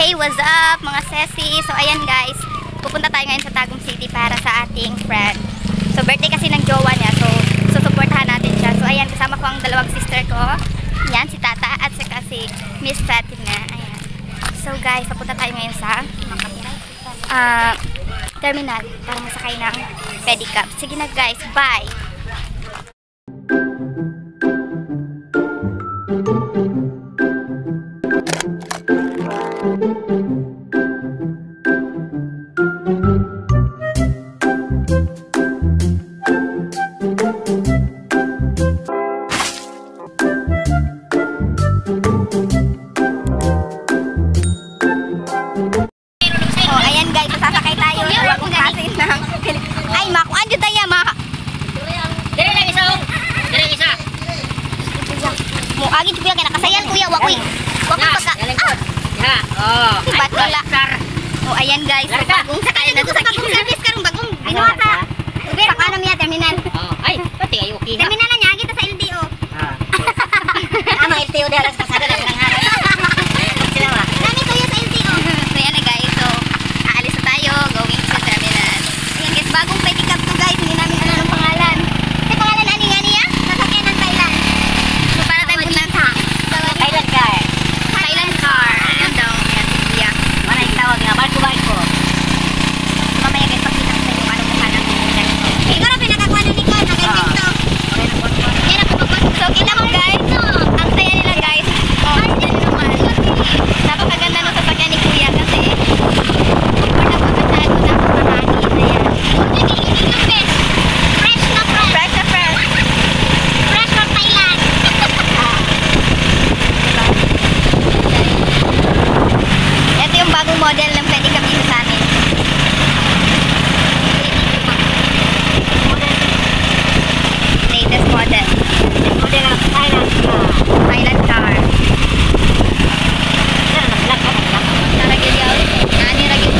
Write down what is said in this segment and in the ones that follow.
Hey, what's up mga sesi? So ayan guys, pupunta tayo ngayon sa Tagum City para sa ating friend. So birthday kasi ng jowa niya, so susuportahan natin siya. So ayan, kasama ko ang dalawang sister ko. Yan, si Tata at saka si Miss Fatima. Ayan. So guys, papunta tayo ngayon sa terminal para masakay ng pedicab. Sige na guys, bye! Ay, makuan dyan tayo, Dire lang isa, Dire isa. Agin kuya, kaya nakasayan kuya, wakoy. Wakoy pagka. Ha, oh. Ba't wala? Oh, ayan guys. Bagong sakay na to sa bagong service karong bagong binuhata. Sa kanam niya, terminal. Oh, ay, pati ay okay ha. Terminal na niya, agit sa LTO. Ama, LTO dahil sa kasada lang nga. Nami kuya sa LTO. So, yan na guys. So, aalis na tayo, going to terminal. Ayan guys, bagong pedicab to guys. Hindi namin alam ang pangalan. Kasi pangalan ani nga niya? Sasakyan ng Thailand. So, para tayo punta sa Thailand car. Thailand car. Ayan daw. Ayan, kuya. Wala yung tawag nga. Barko-barko. Mamaya guys, pagkita ko sa inyo anong mukha ng ikaw na pinakakuha ng Nicole. Nag-invento. Yan ako magpasok. So, kita mo guys. Ang saya nila guys. Oh, yan naman. Napakaganda ng sasakyan ni kuya kasi model ng pedicab dito sa amin. Latest model. Model ng Thailand car. Naragil yaw. Nani ragil.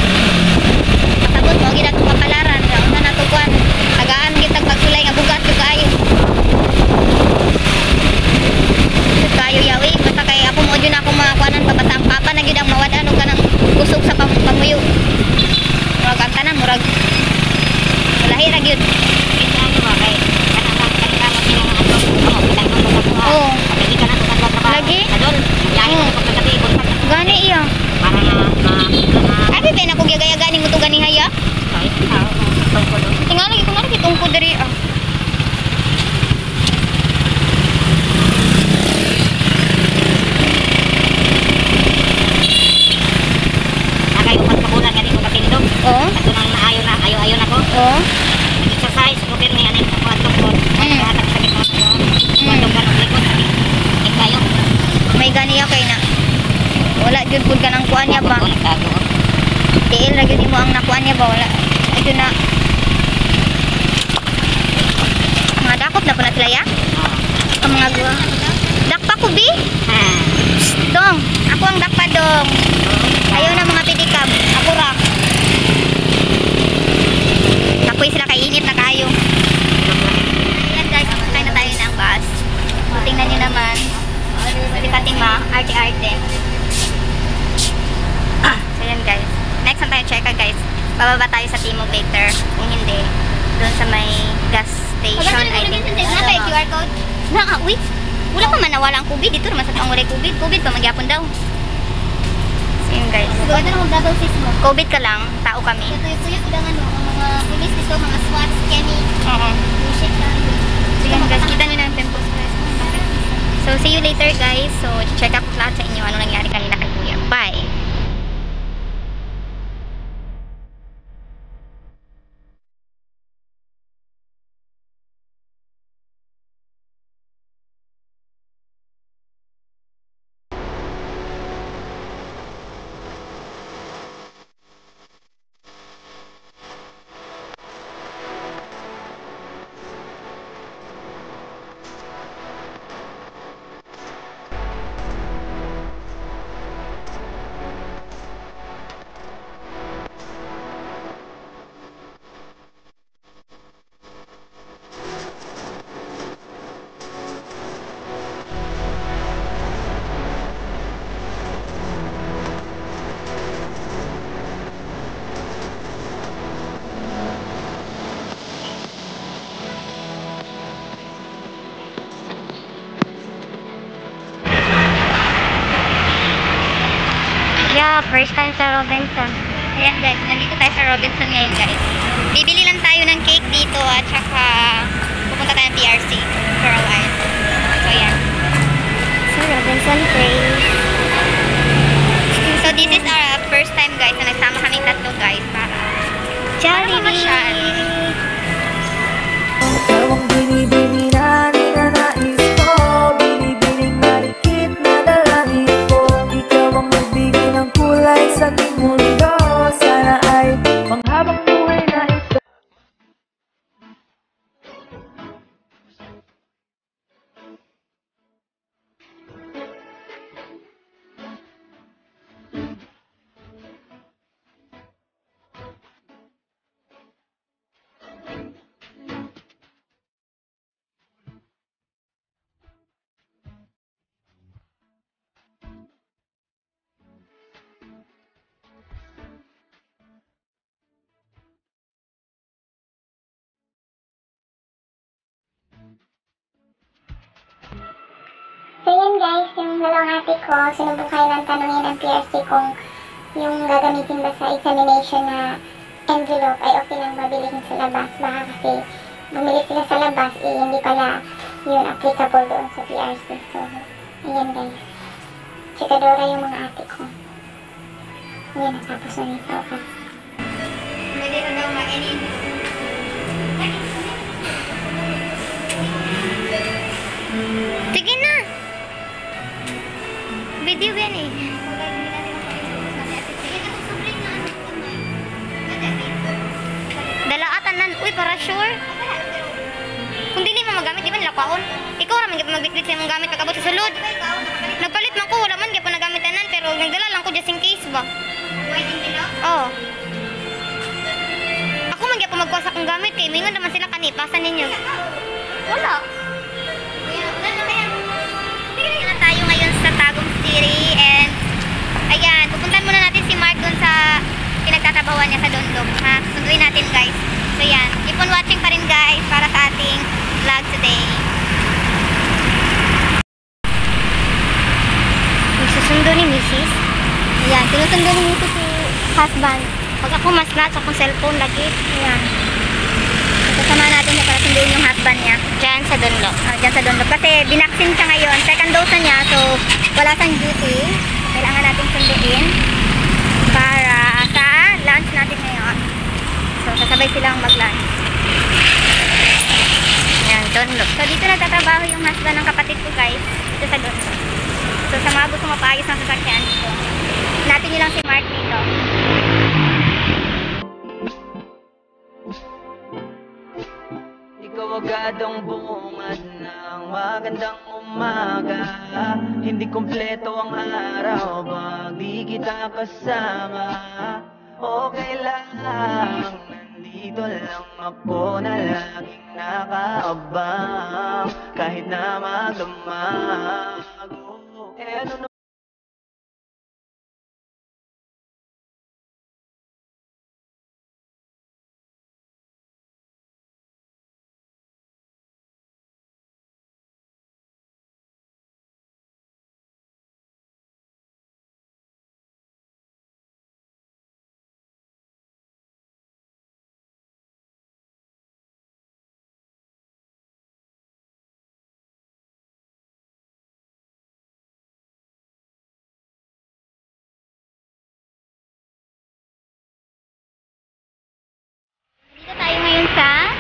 Matagod mo gid atong kapalaran. Una na tukuan. Tagaan gitag pagsulay nga bugas jud kaayo. Kayo yawi, basta kay ako mo jud ako makakuanan pabatang papa na gid ang mawadan og kanang kusog sa pamuyo. Murag ang tanan, murag lahi ra gyud. Oo. Lagi? Gani iya. Ay, pwede na kong gagaya-ganing mo ito gani haya? Tingnan lagi kung ano kitungkod dari ah. Oo. Ako nang ayaw na ko. Oo. Exercise ko din yan ko atong hatag sa gitna ko. Atong kanong likod. Ikayo. May ganiya kay na. Wala jud pud kanang kuan niya ba? Tiil ra gyud mo ang nakuan niya ba wala. Ayun na. Mga dakop na po na sila ya? Ang mga guwa. Dakpa ko bi? Dong. Ako ang dakpa dong. Ayaw na mga pedicab. Ako ra. Apoy sila kay init na kayo. Ayan guys, sakay na tayo ng bus. So, tingnan nyo naman. Si Fatima, arte-arte. So ayan guys. Next na tayo checka guys. Bababa tayo sa Timo Baker. Kung hindi, doon sa may gas station. I think. Na ba yung QR code? Wait. Wala pa man nawala ang COVID. Dito naman sa taong wala COVID. COVID pa magyapon daw. So yun guys. COVID ka lang. Tao kami. Ito ang ano. Mga pulis dito, mga SWAT, Kemi. Oo. So yun guys, kita nyo na ang tempo. So see you later guys. So check up lahat sa inyo ano nangyari kanina kay Kuya. Bye! Yeah, first time sa Robinson. Ayan guys, nandito tayo sa Robinson ngayon guys. Bibili lang tayo ng cake dito at saka pupunta tayo ng PRC for a while. So ayan. So Robinson Place. So this is our first time guys na nagsama kaming tatlo guys para Jollibee. Tawang binibini na ninanais ko, binibining marikit na dalangin ko. Ikaw ang nagbigay ng kulay sa aking mundo. Sana ay panghabang buhay na ito. So yun guys, yung dalawang ate ko, sinubukan ng tanongin ng PRC kung yung gagamitin ba sa examination na envelope ay okay lang mabilihin sa labas. Baka kasi bumili sila sa labas, hindi pala yun applicable doon sa PRC. So, ayan guys. Chikadora yung mga ate ko. Ayan, natapos na nito. Okay. Pwede ka daw mainin. Sige na! Video yan eh. Dalaatan nan. Uy, para sure. Kung dili mo magamit, di ba nilakaon? Ikaw raman gyud magbitbit sa imong gamit pagabot sa sulod. Nagpalit man ko, wala man gyud nagamit tanan pero nagdala lang ko just in case ba. Waiting din ako? Oo. Ako man gyud magkuha sa akong gamit kay mingon naman sila kanipasan ninyo. Wala. Tayo ngayon sa Tagum City and ayan, pupuntahan muna natin si Mark dun sa pinagtatabawan niya sa Dondong ha, sunduin natin guys. So yan, keep on watching pa rin guys para sa ating vlog today. Susundo ni Mrs. Ayan, sinusundo ni Mrs. si husband. Pag ako mas na sa akong cellphone lagi. Ayan, kasama natin siya para sunduin yung husband niya dyan sa Donlop. Dyan sa Donlop kasi binaksin siya ngayon, second dose na niya, so wala siyang duty, kailangan natin sunduin para sa lunch natin ngayon. So sasabay silang mag-lunch. Yan, Donlop. So dito nagtatrabaho yung husband ng kapatid ko guys, dito sa Donlop. So sa mga gusto mapaayos ng sasakyan dito, natin nyo lang si Mark dito. Ikaw agad ang bungad ng magandang umaga. Hindi kompleto ang araw pag di kita kasama. Okay lang, nandito lang ako na laging nakaabang. Kahit na magdamag, ano na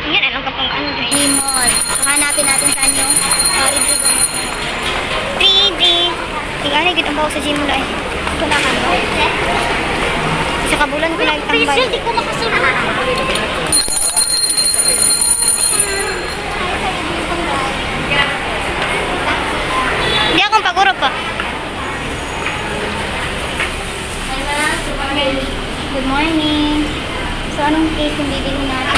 Yan, anong kapang ano? Mall. So, hanapin natin saan yung review ba natin. 3D. Tingnan, kita ba ako sa Gmall ay. Ito na ka ba? Isa kabulan ko lang tambay. Facial, di ko makasunod. Hindi akong pag-urap pa. Good morning. So, anong cake yung bibili natin?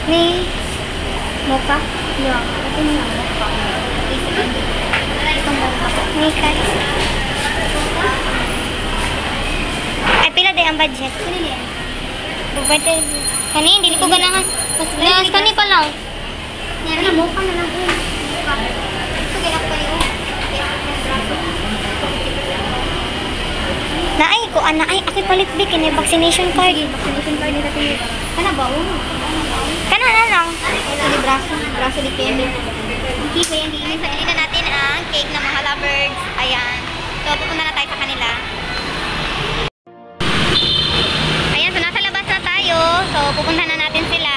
Ni mocha? Yeah. Ito na mocha. Itong mocha. Ni kay. Ay, pila din ang budget. Kanina yan. Pwede. Kanina, hindi ko ganahan. Mas kani pa lang. Yan na, mocha na lang. na, ay, ako'y palit ba, kini vaccination card. Vaccination card nila pinili. Kana ba? Kana na lang. Ito braso di pili. Hindi ba yan, hindi. Sa na natin ang cake ng mga lovebirds. Ayan. So, pupunta na tayo sa kanila. Ayan, so nasa labas na tayo. So, pupunta na natin sila.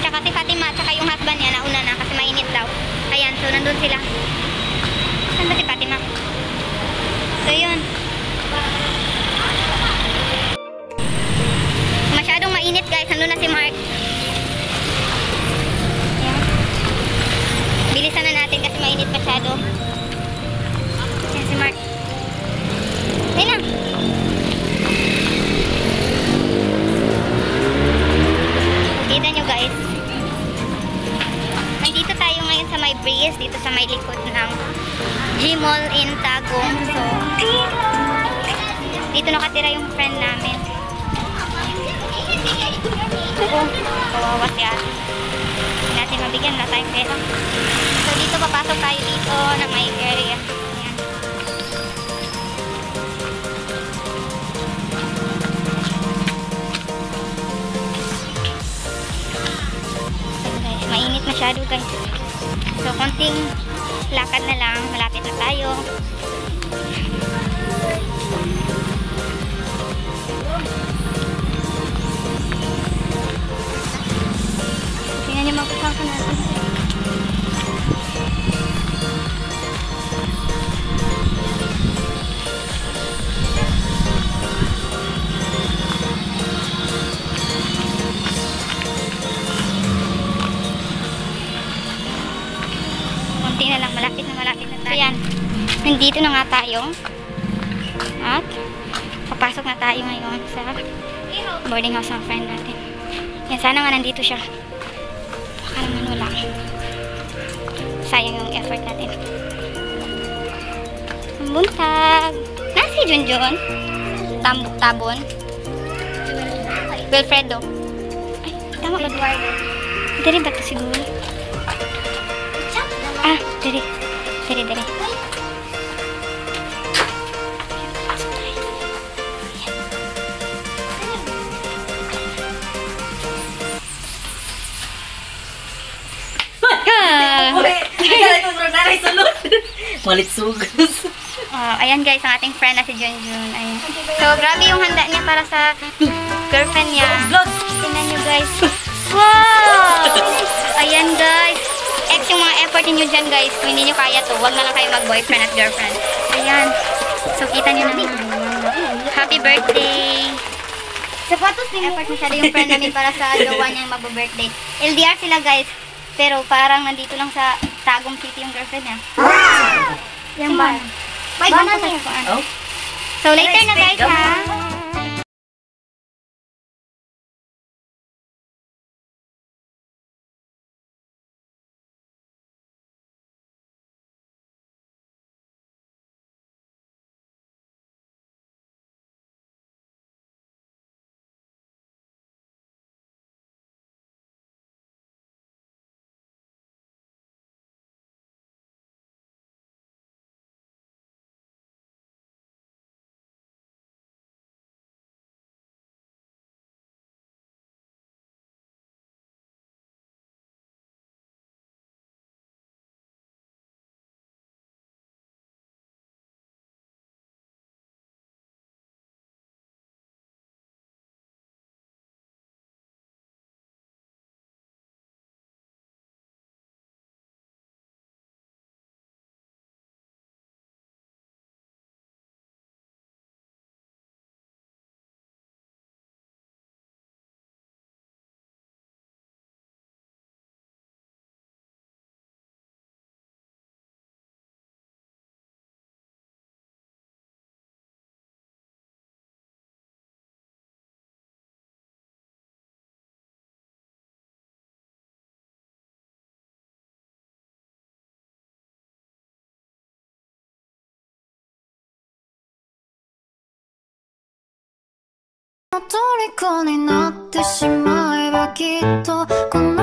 Tsaka si Fatima, tsaka yung husband niya, nauna na kasi mainit daw. Ayan, so nandun sila. Saan ba si Fatima? So, yun. Masyadong mainit guys. Nandun na si Mark. Ayan. Bilisan na natin kasi mainit masyado. Ayan si Mark. Ayan na. Kita nyo guys. Nandito tayo ngayon sa may breeze. Dito sa may likod ng G-Mall in Tagum. So, dito nakatira yung friend namin. Oo, kawawa si ate. Hindi natin mabigyan, wala tayong pera. So, dito papasok tayo dito na may area. Ayan. So, guys, mainit masyado guys. So, konting lakad na lang, malapit na tayo. Tingnan niyo magkakaka natin. Konti na lang, malapit na tayo. So, yan. Nandito na nga tayo. At papasok na tayo ngayon sa boarding house ng friend natin. Yan, sana nga nandito siya. Baka naman wala. Sayang yung effort natin. Ang buntag. Nasi Junjun. Tabon. Wilfredo. Ay, tama ba? Eduardo. Dari ba ito siguro? Ah, dari. Malit sugas. Ayan guys, ang ating friend na si Junjun. Ayan. So, grabe yung handa niya para sa girlfriend niya. Tingnan nyo guys. Wow! Ayan guys. Yung mga effort niyo dyan guys. Kung hindi nyo kaya to, huwag na lang kayo mag-boyfriend at girlfriend. Ayan. So, kita nyo na. Happy birthday! Sapatos din. Effort masyado yung friend namin para sa jowa niyang mag-birthday. LDR sila guys. Pero parang nandito lang sa Tagum City yung girlfriend niya. Yan ba? Bye na niya. So, later na guys ha.虜になってしまえばきっとこの